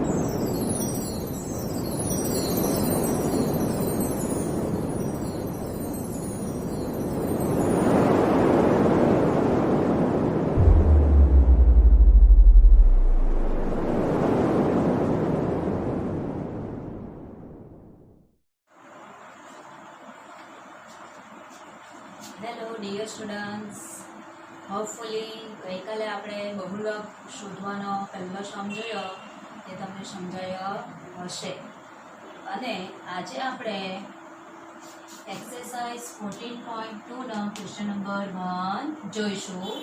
Hello dear students, hopefully ગઈકાલે આપણે બહુલક શોધવાનો પહેલો સમ જોયો તે તમને સમજાયો હશે. અને આજે આપણે એક્સરસાઇઝ 14.2નો ક્વેશ્ચન નંબર 1 જોઈશું,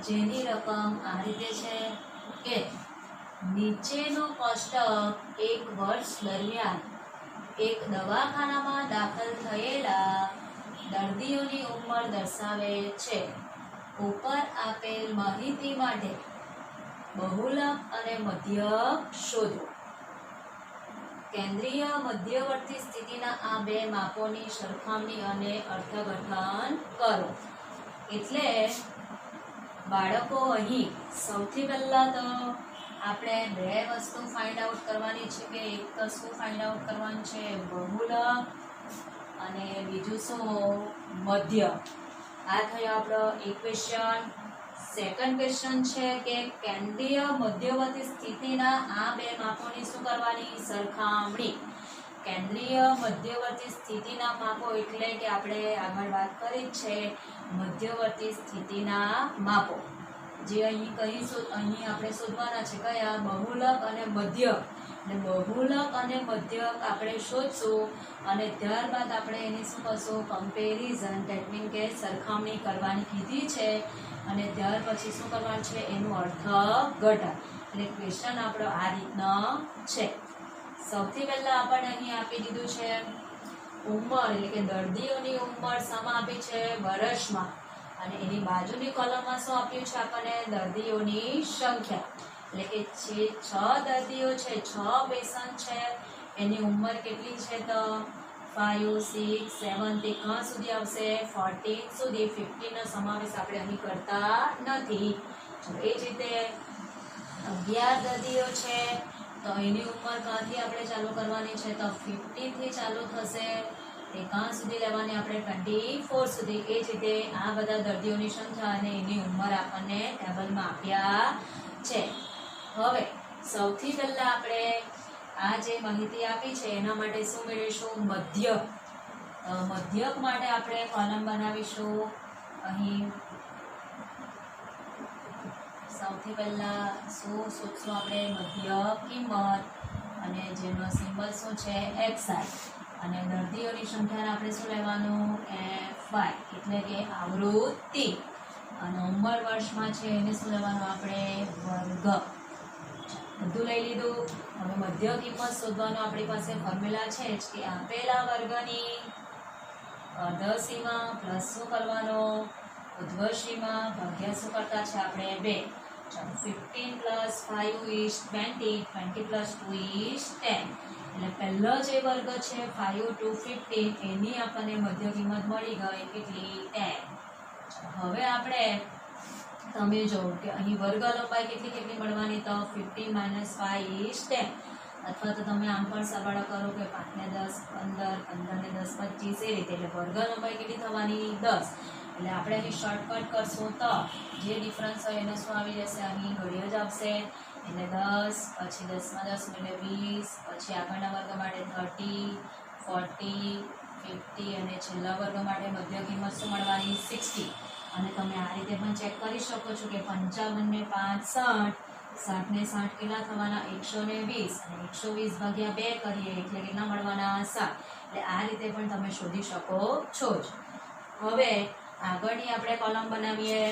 જેની રકમ આ રીતે છે કે નીચેનો કોષ્ટક એક વર્ષ દરમિયાન એક દવાખાનામાં દાખલ થયેલા દર્દીઓની ઉંમર દર્શાવે છે. ઉપર આપેલ માહિતી માટે બહુલક અને મધ્યક શોધો. કેન્દ્રીય મધ્યવર્તી સ્થિતિના આ બે માપોની સરખામણી અને અર્થઘટન કરો. એટલે બાળકો અહીં સૌથી પહેલા તો આપણે બે વસ્તુ ફાઇન્ડ આઉટ કરવાની છે કે એક તો શું ફાઇન્ડ આઉટ કરવાનું છે, બહુલક, અને બીજું શું, મધ્ય. આ થયો આપણો એક ક્વેશ્ચન. સેકન્ડ ક્વેશ્ચન છે કે કેન્દ્રીય મધ્યવર્તી સ્થિતિના આ બે માપોની શું કરવાની, સરખામણી. કેન્દ્રીય મધ્યવર્તી સ્થિતિના માપો એટલે કે આપણે આગળ વાત કરી છે મધ્યવર્તી સ્થિતિના માપો, જે અહીં કહીશું. અહીં આપણે શોધવાના છે કયા, બહુલક અને મધ્યક. બહુલક અને મધ્યક આપણે શોધશું અને ત્યારબાદ આપણે એની શું કરશું, કમ્પેરિઝન, ધેટ મીન કે સરખામણી કરવાની કીધી છે. અને ત્યાર પછી શું કરવાનું છે, એનું અર્થઘટન. એટલે ક્વેશ્ચન આપણો આ રીતનો છે. સૌથી પહેલા આપણને અહીં આપી દીધું છે ઉંમર, એટલે કે દર્દીઓની ઉંમર શામાં આપી છે, વર્ષમાં. અને એની બાજુની કોલમમાં શું આપ્યું છે આપણને, દર્દીઓની સંખ્યા. એટલે કે જે 6 દર્દીઓ છે, 6 પેશન્ટ છે, એની ઉંમર કેટલી છે તો 5, 6, 7 થી ક્યાં સુધી આવશે, 14 સુધી. 15 નો સમાવેશ આપણે અહીં કરતા નથી. એ જ રીતે 11 દર્દીઓ છે તો એની ઉંમર ક્યાંથી આપણે ચાલુ કરવાની છે તો 15 થી ચાલુ થશે. તે ક્યાં સુધી લેવાની, આપણે 24 સુધી. એ જ રીતે આ બધા દર્દીઓની સંખ્યા અને એની ઉંમર આપણને ટેબલમાં આપ્યા છે. હવે સૌથી પહેલા આપણે આ જે માહિતી આપી છે એના માટે શું મેળવીશું, મધ્યક. મધ્યક માટે આપણે કોલમ બનાવીશું. અહીં સૌથી પહેલા શું શોધશું આપણે, મધ્યક કિંમત, અને જેનો સિમ્બલ શું છે, XI. અને દર્દીઓની સંખ્યાને આપણે શું લેવાનું, FY, એટલે કે આવૃત્તિ. અને ઉંમર વર્ષમાં છે એને શું લેવાનું આપણે, વર્ગ. બધું લઈ લીધું. હવે મધ્ય કિંમત શોધવાનો આપણી પાસે ફોર્મ્યુલા છે જ કે આપેલા વર્ગની અર્ધસીમા પ્લસ શું કરવાનો, ઉધ્વસીમા ભાગ્યા શું કરતા છે આપણે 2. ચાલો 15 પ્લસ 5 is 20, 20 પ્લસ 2 is 10. એટલે પહેલો જે વર્ગ છે 5 to 15 એની આપણને મધ્ય કિંમત મળી ગઈ કેટલી, 10. હવે આપણે તમે જો કે અહીં વર્ગ લંબાઈ કેટલી મળવાની તો 15 - 5 is 10. અથવા તો તમે આમ પણ સરવાળો કરો કે 5 ને 10 15, 15 ને 10 25, એ રીતે. એટલે વર્ગ લંબાઈ કેટલી થવાની, 10. એટલે આપણે અહીં શોર્ટકટ કરશું તો જે ડિફરન્સ હોય એને શું આવી જશે, અહીં ઘડિયો જ આવશે. એટલે 10, પછી 10 માં 10 એટલે 20, પછી આગળના વર્ગ માટે 30, 40, 50, અને છેલ્લા વર્ગ માટે મધ્ય કિંમત શું મળવાની, 60. અને તમે આ રીતે પણ ચેક કરી શકો છો કે 55 ને 5 60, 60 ને 60 કેટલા થવાના, 120. અને 120 ભાગ્યા 2 કરીએ એટલે કેટલા મળવાના, 7. એટલે આ રીતે પણ તમે શોધી શકો છો જ. હવે આગળની આપણે કોલમ બનાવીએ.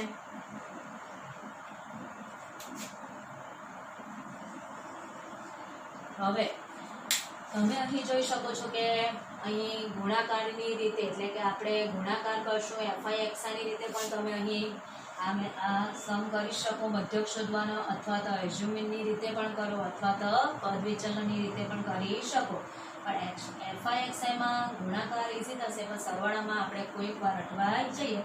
હવે તમે અહીં જોઈ શકો છો કે અહીં ગુણાકારની રીતે, એટલે કે આપણે ગુણાકાર કરશું FI ની રીતે પણ તમે અહીં આ સમ કરી શકો, મધ્યક શોધવાનો, અથવા તો એઝ્યુમિનની રીતે પણ કરો, અથવા તો પદ વિચલનની રીતે પણ કરી શકો. પણ FI માં ગુણાકાર ઇઝી થશે, પણ સરવાળામાં આપણે કોઈક વાર અટવાઈ જઈએ.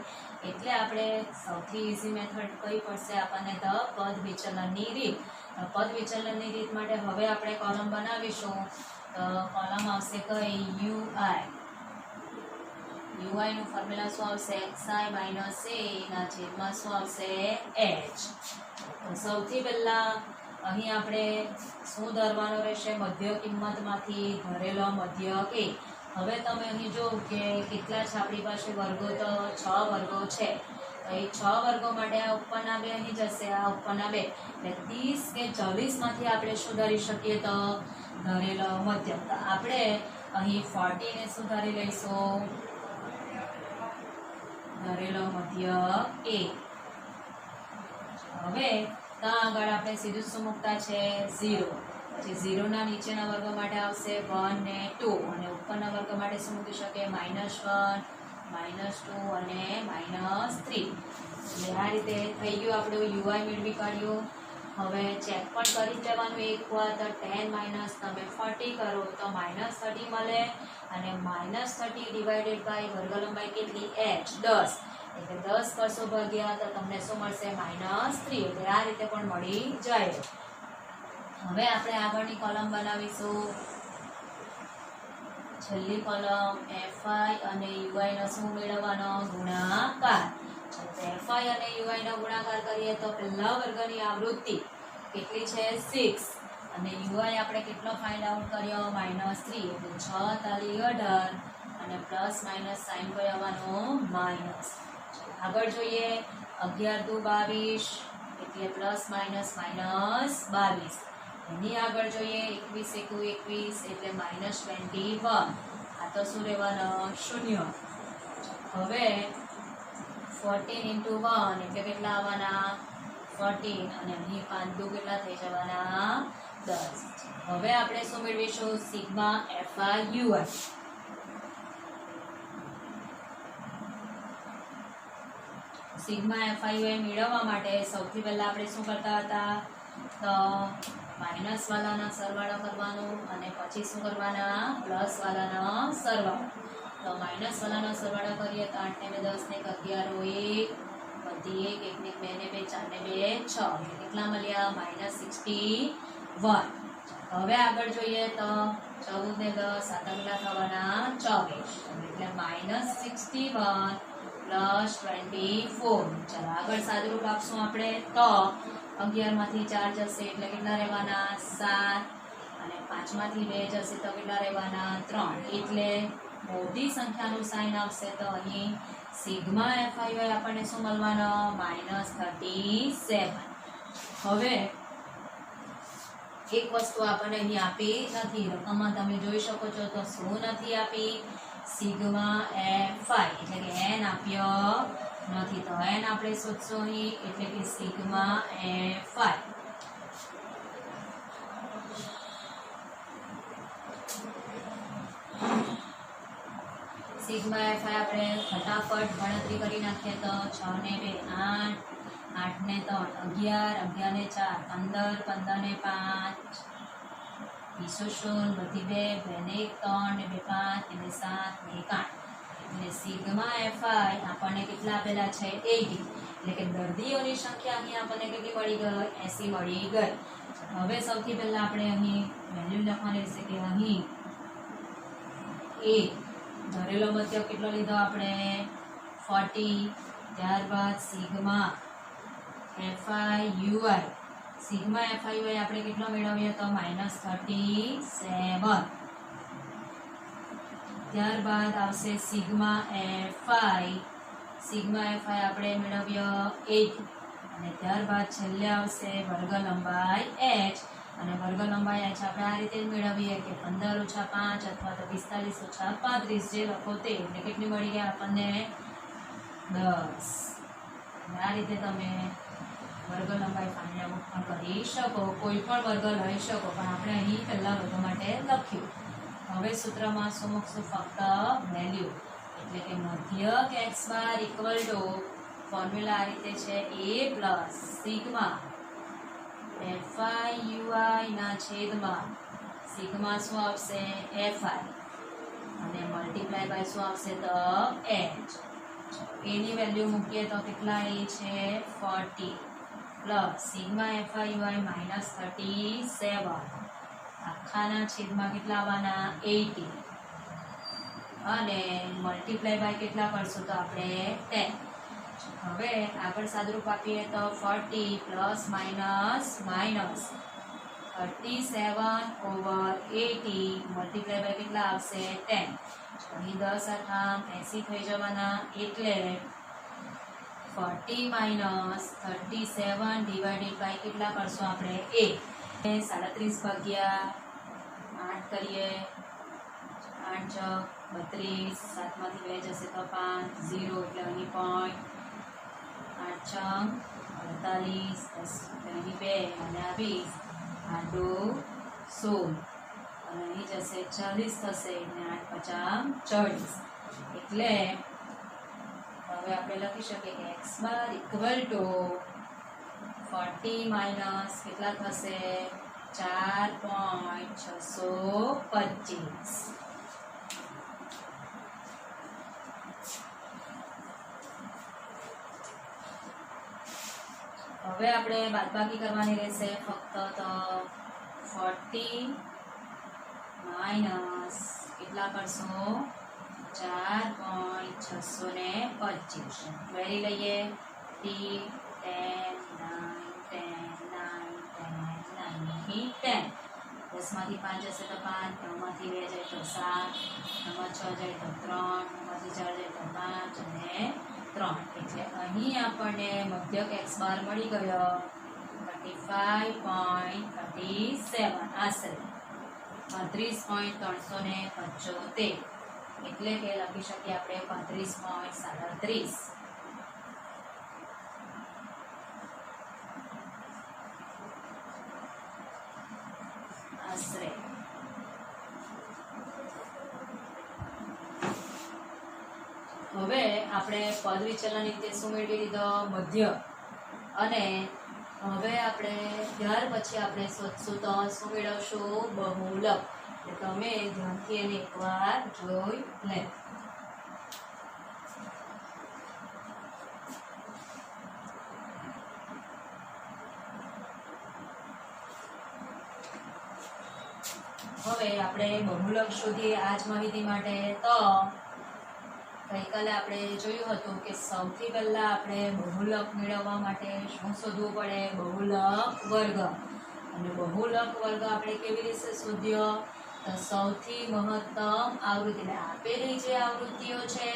એટલે આપણે સૌથી ઇઝી મેથડ કઈ પડશે આપણને, તો પદ વિચલનની રીત. પદ વિચલનની રીત માટે હવે આપણે કોલમ બનાવીશું. તો કોલમ આવશે કઈ યુઆઈ નું ફોર્મ્યુલા શું આવશે xi માઇનસ a ના છેદમાં શું આવશે h. તો સૌથી પહેલા અહીં આપણે શું ધરવાનો રહેશે મધ્ય કિંમતમાંથી ધરેલો મધ્ય a. હવે તમે અહીં જો કે કેટલા છે આપણી પાસે વર્ગો તો 6 વર્ગો છે. તો એ 6 વર્ગો માટે આ ઉપરના બે અહીં જશે આ ઉપરના બે એટલે 30 કે 40 માંથી આપણે શું ધરી શકીએ તો ધરેલો મધ્ય. તો આપણે અહીં 40 ને શું ધરી લઈશું ધરેલો મધ્ય a. હવે ત્યાં આગળ આપણે સીધું શું મૂકતા છે 0. પછી 0 ના નીચેના વર્ગ માટે આવશે 1 ને 2 અને ઉપરના વર્ગ માટે શું મૂકી શકીએ -1 -2 અને -3. એટલે આ રીતે થઈ ગયું આપણું યુઆઈ મેળવી કાઢ્યું. હવે ચેક પણ કરી લેવાનું એક વાર તો 10 માઇનસ તમે 40 કરો તો -30 મળે અને -30 ડિવાઇડેડ બાય વર્ગ લંબાઈ કેટલી h 10 એટલે 10 કરશો ભાગ્યા તો તમને શું મળશે -3. એટલે આ રીતે પણ મળી જાય. હવે આપણે આગળની કોલમ બનાવીશું. છેલ્લી કોલમ fi અને ui નો શું મેળવવાનો ગુણાકાર. તો fi અને ui નો ગુણાકાર કરીએ તો પહેલા વર્ગની આવૃત્તિ કેટલી છે 6 અને ui આપણે કેટલો ફાઇન્ડ આઉટ કર્યો -3 એટલે 6 તાલી 18 અને પ્લસ માઇનસ સાઇન પર આવવાનો માઇનસ. આગળ જોઈએ 11 દુ 22 એટલે પ્લસ માઇનસ -22. એની આગળ જોઈએ 21 એકુ 21 એટલે -21. આ તો શું રહેવાનો 0. હવે 14 into 1 એટલે કેટલા આવવાના 14 અને અહીં 5 દુ કેટલા થઈ જવાના 10. હવે આપણે શું મેળવીશું sigma fi ui. Sigma fi ui મેળવવા માટે સૌથી પહેલા આપણે શું કરતા હતા તો માઇનસ વાળાનો સરવાળો કરવાનો અને પછી શું કરવાના પ્લસ વાળાનો સરવાળો. તો માઇનસ વાળાનો સરવાળો કરીએ તો 8 ને 10 ને 11 બધી 1 1 ને 2 ને 4 ને 2 6 એટલે કેટલા મળ્યા -61. હવે આગળ જોઈએ તો 14 ને 10 સાત કેટલા થવાના 24 એટલે -61 પ્લસ 24. ચાલો આગળ સાદુરૂપ આપશું આપણે તો 11 માંથી 4 જશે એટલે કેટલા રહેવાના 7 અને 5 માંથી 2 જશે તો કેટલા રહેવાના 3. એટલે મોટી સંખ્યાનું સાઇન આવશે તો અહીં સિગ્મા fi આપણને શું મળવાનો -37. હવે એક વસ્તુ આપણને અહીં આપી નથી રકમમાં તમે જોઈ શકો છો તો શું નથી આપી સિગ્મા fi એટલે કે n આપ્યો નથી. તો n આપણે શોધશું અહીં એટલે કે સિગ્મા fi. સિગ્મા fi આપણે ફટાફટ ગણતરી કરી નાખીએ તો 6 ને 2 8 8 ને 3 11 11 ને 4 15 15 ને 5 20 બધી 2 2 ને 1 3 ને 2 5 ને 7 ને 8 એટલે સિગ્મા fi આપણને કેટલા આપેલા છે 80. એટલે કે દર્દીઓની સંખ્યા અહીં આપણને કેટલી મળી ગઈ 80 મળી ગઈ. હવે સૌથી પહેલા આપણે અહીં વેલ્યુ લખવાની રહેશે કે અહીં a ધરેલો મધ્ય કેટલો લીધો આપણે 40. ત્યારબાદ sigma fi ui sigma fi ui આપણે કેટલો મેળવ્યો તો -37. ત્યારબાદ આવશે સિગ્મા fi આપણે મેળવ્યો 80 અને ત્યારબાદ છેલ્લે આવશે વર્ગ લંબાઈ h અને વર્ગ લંબાઈ h આપણે આ રીતે જ મેળવીએ કે 15 - 5 અથવા તો 45 - 35 જે લખો તે એટલે કેટલી મળી ગયા આપણને 10. આ રીતે તમે વર્ગ લંબાઈ ફાઇન્ડ આઉટ પણ કરી શકો. કોઈ પણ વર્ગ લઈ શકો પણ આપણે અહીં પહેલા વર્ગ માટે લખ્યું. હવે સૂત્રમાં શું મૂકશું ફક્ત વેલ્યુ એટલે કે મધ્યક x bar equal to formula આ રીતે છે a plus sigma fi ui ના છેદમાં સિગ્મા શું આવશે fi અને મલ્ટીપ્લાય બાય શું આવશે તો h. a ની વેલ્યુ મૂકીએ તો કેટલા એ છે 40 પ્લસ સિગ્મા FIY માઇનસ 37 આખાના છેદમાં કેટલા આવવાના 80 અને મલ્ટીપ્લાય બાય કેટલા કરશું તો આપણે 10. હવે આગળ સાદરૂપ આપીએ તો 40 plus minus minus 37 over 80 multiply by કેટલા આવશે 10. અહીં 10 આઠા 80 થઈ જવાના એટલે 40 માઇનસ 37 ડિવાઇડેડ બાય કેટલા કરશું આપણે 1. 37 ભાગ્યા 8 કરીએ 8 32 7 માંથી 2 જશે તો 5 0 એટલે અહીં પોઈન્ટ 8 48 10 એટલે અહીં 2 અને આ 20 8 16 અને અહીં જશે 40 થશે અને 8 50 40 એટલે હવે આપણે લખી શકીએ કે x bar equal to 40 minus કેટલા થશે 4.625. હવે આપણે બાદબાકી કરવાની રહેશે ફક્ત તો 40 માઇનસ કેટલા કરશો 4.625 વેરી લઈએ 3 10 9 10 9 10 10 માંથી 5 જશે તો 5 3 માંથી 2 જાય તો 7 3 માં 6 જાય તો 3 માંથી 4 જાય તો 5 અને 3 એટલે અહીં આપણને મધ્યક x બાર મળી ગયો 35.37 આશરે 35.375 એટલે કે લખી શકીએ આપણે 35.37 આશરે. હવે આપણે પદ વિચલન રીતે શું મેળવી લીધો મધ્ય અને હવે આપણે ત્યાર પછી આપણે શોધશું તો શું મેળવશું બહુલક. તમે ધ્યાનથી એને એકવાર જોઈ લે. હવે આપણે બહુલક શોધીએ આજ માહિતી માટે. તો ગઈકાલે આપણે જોયું હતું કે સૌથી પહેલા આપણે બહુલક મેળવવા માટે શું શોધવું પડે બહુલક વર્ગ. અને બહુલક વર્ગ આપણે કેવી રીતે શોધ્યો તો સૌથી મહત્તમ આવૃત્તિ એટલે આપેલી જે આવૃત્તિઓ છે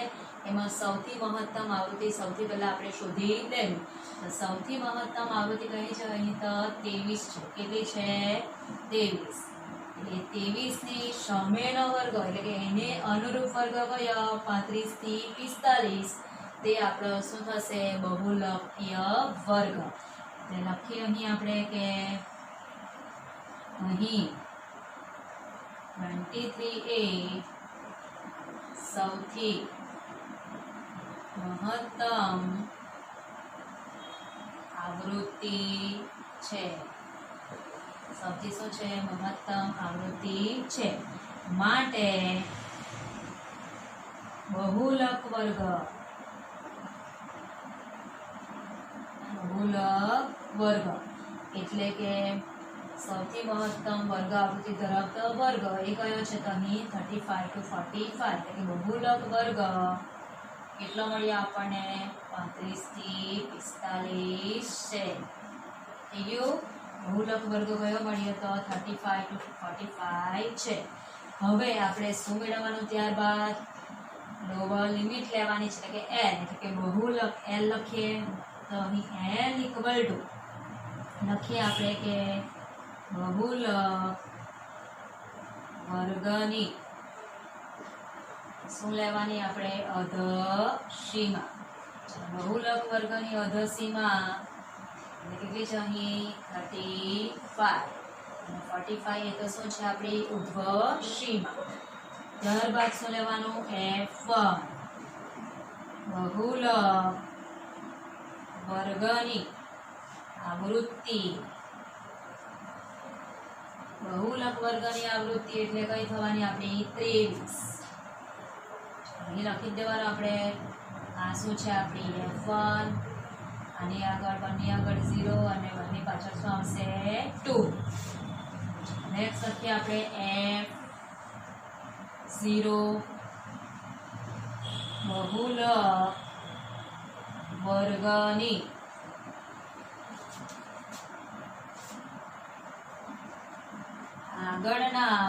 એમાં સૌથી મહત્તમ આવૃત્તિ સૌથી પહેલા આપણે શોધી લેવી. તો સૌથી મહત્તમ આવૃત્તિ કઈ છે અહીં તો 23 છે. કેટલી છે 23. એ 23 ની સામેનો વર્ગ એટલે કે એને અનુરૂપ વર્ગ કયો 35 થી 45 તે આપણો શું થશે બહુલકીય વર્ગ. એટલે લખીએ અહીં આપણે કે અહીં 23 એ સૌથી મહત્તમ આવૃત્તિ છે. સૌથી શું છે મહત્તમ આવૃત્તિ છે માટે બહુલક વર્ગ એટલે કે સૌથી મહત્તમ વર્ગ આવૃત્તિ ધરાવતો વર્ગ એ કયો છે તો અહીં 35 to 45 એટલે કે બહુલક વર્ગ કેટલો મળ્યો આપણને 35 થી 45 છે. થઈ ગયું. બહુલક વર્ગ કયો મળ્યો તો 35 to 45 છે. હવે આપણે શું મેળવવાનું ત્યારબાદ લોઅર લિમિટ લેવાની છે કે n એટલે કે બહુલક l લખીએ તો અહીં n ઇક્વલ ટુ લખીએ આપણે કે બહુલક વર્ગની શું લેવાની આપણે અધસીમા. બહુલક વર્ગની અધસીમા કેટલી છે અહીં 35 અને 45 એ તો શું છે આપણી ઉર્ધ્વ સીમા. ત્યારબાદ શું લેવાનું f1 બહુલક વર્ગની આવૃત્તિ. બહુલક વર્ગની આવૃત્તિ એટલે કઈ થવાની આપણી 23. અહીં લખી દેવાનું આપણે આ શું છે આપણી f1 આની આગળ 1 ની આગળ 0 અને 1 ની પાછળ શું આવશે 2. નેક્સ્ટ લખીએ આપણે f0 બહુલક વર્ગની આગળના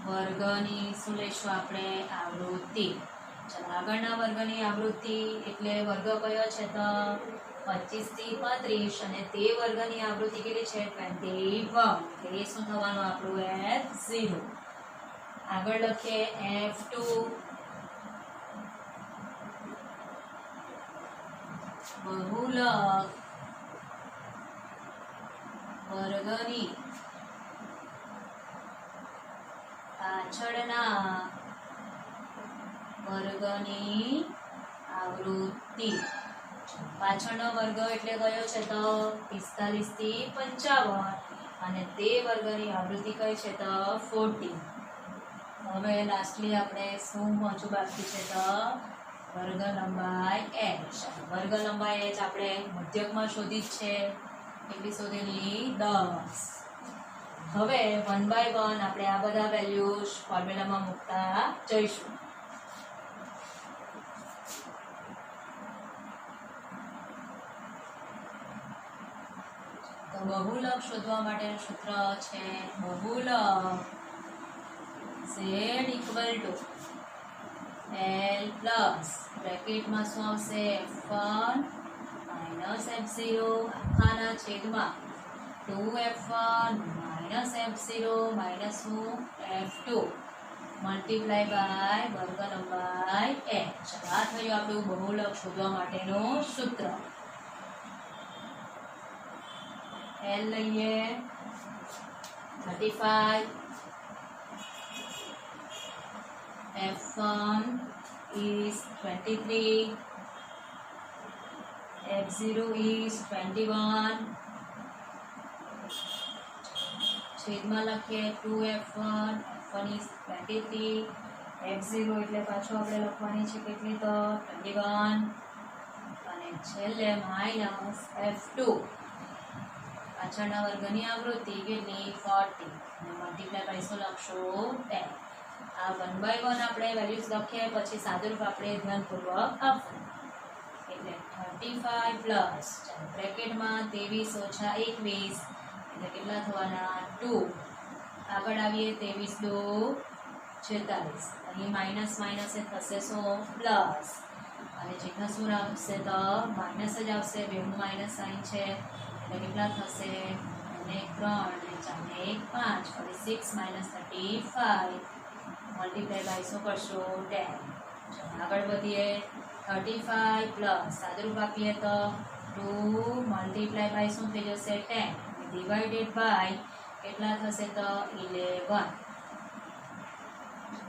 વર્ગની શું લઈશું આપણે આવૃત્તિ. ચાલો આગળના વર્ગની આવૃત્તિ એટલે વર્ગ કયો છે તો 25 થી 35 અને તે વર્ગની આવૃત્તિ કેટલી છે 21. એટલે એ શું થવાનું આપણું f0. આગળ લખીએ f2 બહુલક વર્ગની પાછળના વર્ગની આવૃત્તિ. પાછળનો વર્ગ એટલે કયો છે તો 45 થી 55 અને તે વર્ગની આવૃત્તિ કઈ છે તો 40. હવે લાસ્ટલી આપણે શું પહોંચવું બાકી છે તો વર્ગ લંબાઈ h. વર્ગ લંબાઈ h આપણે મધ્યકમાં શોધી જ છે. કેટલી શોધેલી 10. હવે 1 by 1 આપણે આ બધા વેલ્યુઝ ફોર્મ્યુલામાં મૂકતા જઈશું. તો બહુલક શોધવા માટેનું સૂત્ર છે બહુલક z L પ્લસ બ્રેકેટમાં શું આવશે f1 માઇનસ f0 આખાના છેદમાં 2f1 minus f0 minus f2 multiply by વર્ગ લંબાઈ h. આ થયું આપણું બહુલક શોધવા માટેનું સૂત્ર. L લઈએ 35. f1 is 23. f0 is 21. છેદમાં લખીએ 2f1 f1 is 23. f0 એટલે પાછું આપણે લખવાની છે કેટલી તો 21 અને છેલ્લે માઇનસ f2 પાછળના વર્ગની આવૃત્તિ કેટલી 40 અને મલ્ટીપ્લાય કરીશું લખશું 10. આ 1 by 1 આપણે વેલ્યુઝ લખીએ પછી સાદુરૂપ આપણે ધ્યાનપૂર્વક આપવું. એટલે 35 પ્લસ બ્રેકેટમાં 23 ઓછા 21 એટલે કેટલા થવાના 2. આગળ આવીએ 23 2 46. અહીં માઇનસ માઇનસ એ થશે શું પ્લસ અને જેટલા શું આવશે તો માઇનસ જ આવશે. બેનું માઇનસ સાઇન છે એટલે કેટલા થશે 3 અને 4 1 5 46 માઇનસ 35 મલ્ટીપ્લાય બાય શું કરશો 10. આગળ વધીએ 35 પ્લસ સાદુરૂપ આપીએ તો 2 મલ્ટીપ્લાય બાય શું થઈ જશે 10 ડિવાઇડેડ બાય કેટલા થશે તો 11.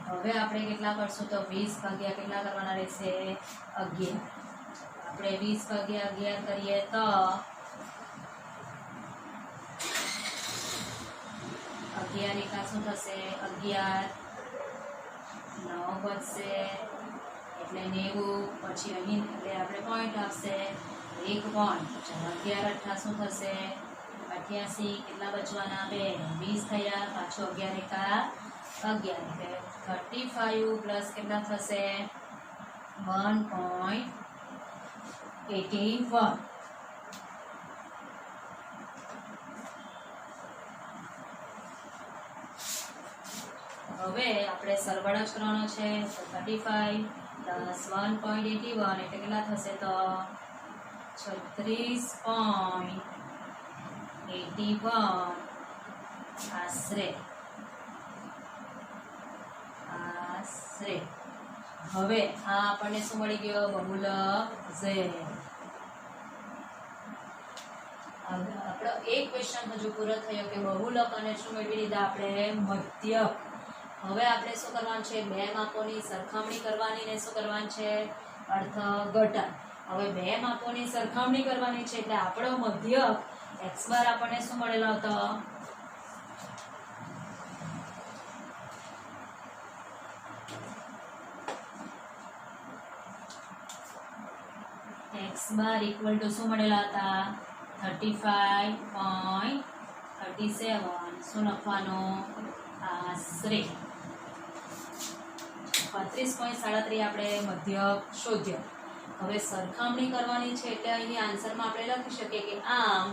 હવે આપણે કેટલા કરશું તો 20 ભાગ્યા કેટલા કરવાના રહેશે 11. આપણે 20 ભાગ્યા 11 કરીએ તો 11 એકા શું થશે 11 9 વધશે એટલે 90. પછી અહીં એટલે આપણે પોઈન્ટ આવશે 1 પોઈન્ટ. 11 8 શું થશે 88. કેટલા બચવાના 2 20 થયા. પાછો 11 એકા 11 એટલે 35 પ્લસ કેટલા થશે 1.81. હવે આપણે સરવાળા જ કરવાનો છે તો 35 પ્લસ 1.81 એટલે કેટલા થશે તો 36.81 આશરે. હવે આ આપણને શું મળી ગયો બહુલક z. આપણો એક ક્વેશ્ચન હજુ પૂરો થયો કે બહુલક અને શું મેળવી લીધા આપણે મધ્યક. હવે આપણે શું કરવાનું છે બે માપોની સરખામણી કરવાની ને શું કરવાનું છે અર્થઘટન. હવે બે માપોની સરખામણી કરવાની છે એટલે આપણો મધ્યક x બાર આપણને શું મળેલો હતો x x bar equal to શું મળેલા હતા 35.37 શું લખવાનું આશરે 35.37 આપણે મધ્યક શોધ્યો. હવે સરખામણી કરવાની છે એટલે અહીં આન્સરમાં આપણે લખી શકીએ કે આમ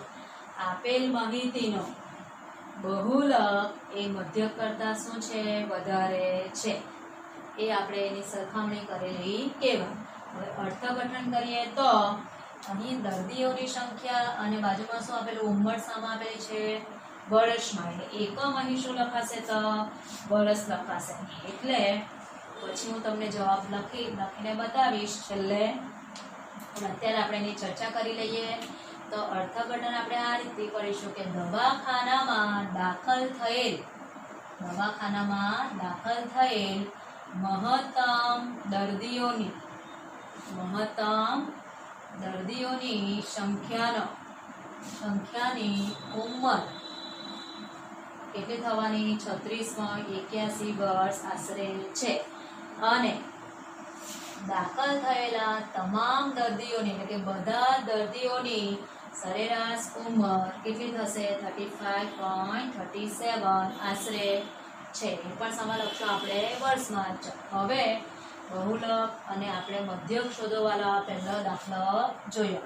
આપેલ માહિતીનો બહુલક એ મધ્યક કરતાં શું છે વધારે છે એ આપણે એની સરખામણી કરેલી કહેવાય. હવે અર્થઘટન કરીએ તો અહીં દર્દીઓની સંખ્યા અને બાજુમાં શું આપેલું ઉંમર સામે આપેલી છે વર્ષમાં, એટલે એકમ અહીં શું લખાશે તો વર્ષ લખાશે. એટલે પછી હું તમને જવાબ લખીને બતાવીશ છેલ્લે. પણ અત્યારે આપણે એની ચર્ચા કરી લઈએ. તો અર્થઘટન આપણે આ રીતે કરીશું કે દવાખાનામાં દાખલ થયેલ મહત્તમ દર્દીઓની સંખ્યાની ઉંમર કેટલી થવાની 36.81 વર્ષ આશરે છે અને દાખલ થયેલા તમામ દર્દીઓની એટલે કે બધા દર્દીઓની સરેરાશ ઉંમર કેટલી થશે 35.37 આશરે છે. એ પણ સમય લખશો આપણે વર્ષમાં. હવે બહુલક અને આપણે મધ્યક શોધવાવાળા પહેલો દાખલો જોયો.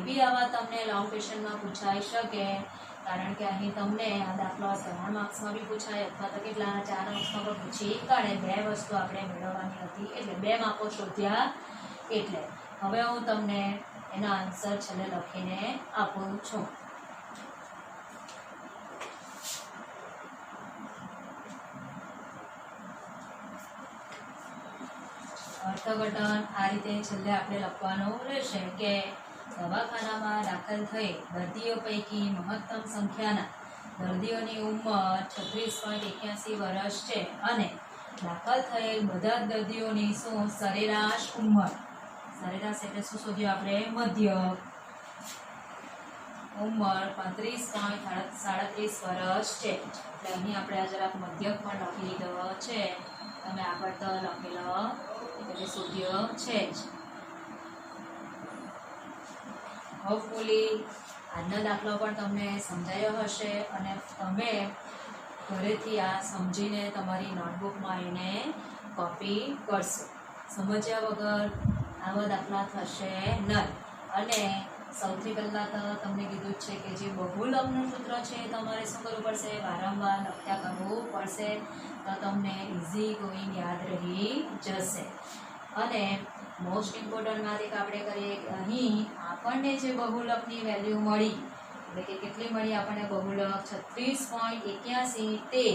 બી આવા તમને લોંગ ક્વેશ્ચનમાં પૂછાઈ શકે, કારણ કે અહીં તમને આ દાખલો 3 માર્ક્સમાં બી પૂછાય અથવા તો કેટલા 4 માર્ક્સમાં પણ પૂછી કાઢે. 2 વસ્તુ આપણે મેળવવાની હતી એટલે 2 માર્કો શોધ્યા. એટલે હવે હું તમને એનો આન્સર છેલ્લે લખીને આપું છું. અર્થઘટન આ રીતે છેલ્લે આપણે લખવાનું રહેશે કે દવાખાનામાં દાખલ થઈ દર્દીઓ પૈકી મહત્તમ સંખ્યાના દર્દીઓની ઉંમર 36.81 વર્ષ છે અને દાખલ થયેલ બધા જ દર્દીઓની શું સરેરાશ ઉંમર, સરેરાશ એટલે શું શોધ્યું આપણે મધ્યક ઉંમર 35.37 વર્ષ છે. એટલે અહીં આપણે આ જરાક મધ્યક પણ લખી લીધો છે. તમે આગળ તો લખેલો એટલે શોધ્યો છે જ. હોપફુલી આજનો દાખલો પણ તમને સમજાયો હશે અને તમે ઘરેથી આ સમજીને તમારી નોટબુકમાં એને કોપી કરશો. સમજ્યા વગર આવા દાખલા થશે નહીં. અને સૌથી પહેલાં તો તમને કીધું જ છે કે જે બહુલકનું સૂત્ર છે તમારે શું કરવું પડશે, વારંવાર લખ્યા કરવું પડશે તો તમને ઇઝી ગોઈંગ યાદ રહી જશે. અને મોસ્ટ ઇમ્પોર્ટન્ટ વાત આપણે કરીએ કે અહીં આપણને જે બહુલકની વેલ્યુ મળી એટલે કે કેટલી મળી આપણને બહુલક 36.81, તે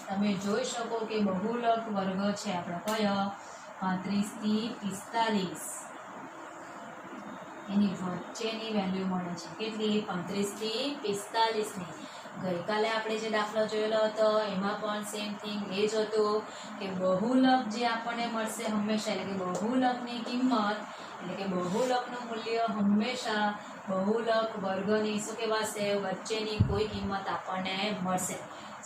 તમે જોઈ શકો કે બહુલક વર્ગ છે આપણો કયો 35 થી 45 એની વચ્ચેની વેલ્યુ મળે છે. કેટલી 35 થી 45ની. ગઈકાલે આપણે જે દાખલો જોયેલો હતો એમાં પણ સેમ થિંગ એ જ હતું કે બહુલક જે આપણને મળશે હંમેશા એટલે કે બહુલકની કિંમત એટલે કે બહુલકનું મૂલ્ય હંમેશા બહુલક વર્ગની શું કહેવાશે વચ્ચેની કોઈ કિંમત આપણને મળશે.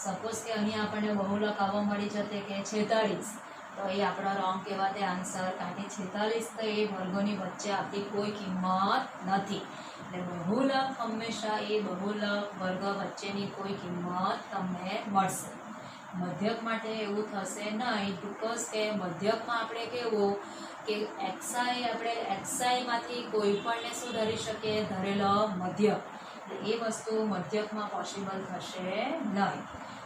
સપોઝ કે અહીં આપણને બહુલક આવો મળી જશે કે 46, તો એ આપણો રોંગ કહેવાતે આન્સર, કારણ કે 46 તો એ વર્ગોની વચ્ચે આપણી કોઈ કિંમત નથી. એટલે બહુલક હંમેશા એ બહુલક વર્ગ વચ્ચેની કોઈ કિંમત તમને મળશે. મધ્યક માટે એવું થશે નહીં, બીકોઝ કે મધ્યકમાં આપણે કેવું કે એક્સાઈમાંથી કોઈ પણને શું ધરી શકીએ, ધરેલો મધ્યક. એટલે એ વસ્તુ મધ્યકમાં પોસિબલ થશે નહીં.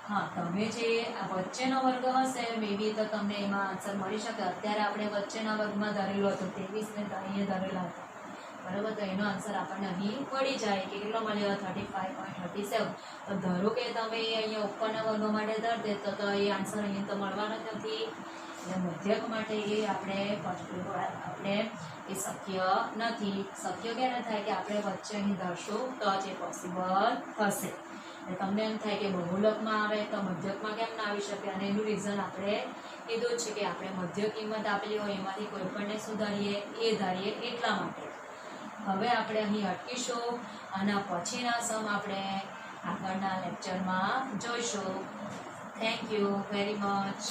હા, તમે જે વચ્ચેનો વર્ગ હશે મે બી તો તમને એમાં આન્સર મળી શકે. અત્યારે આપણે વચ્ચેના વર્ગમાં ધરેલું હતું 23 ને અહીંયા ધરેલા હતા બરાબર, તો એનો આન્સર આપણને અહીં મળી જાય કે કેટલો મળ્યો 35.37. તો ધારો કે તમે અહીંયા ઉપરના વર્ગ માટે ધરતે તો એ આન્સર અહીં તો મળવાનો જ નથી. એટલે મધ્યક માટે એ આપણે એ શક્ય નથી. શક્ય કેમ થાય કે આપણે વચ્ચે અહીં ધરશું તો જ એ પોસિબલ થશે. એટલે તમને એમ થાય કે બહુલકમાં આવે તો મધ્યકમાં કેમ ના આવી શકે, અને એનું રીઝન આપણે કીધું જ છે કે આપણે મધ્ય કિંમત આપેલી હોય એમાંથી કોઈ પણને સુધારીએ એ ધારીએ એટલા માટે. હવે આપણે અહીં અટકીશું અને પછીના સમ આપણે આગળના લેક્ચરમાં જોઈશું. Thank you very much.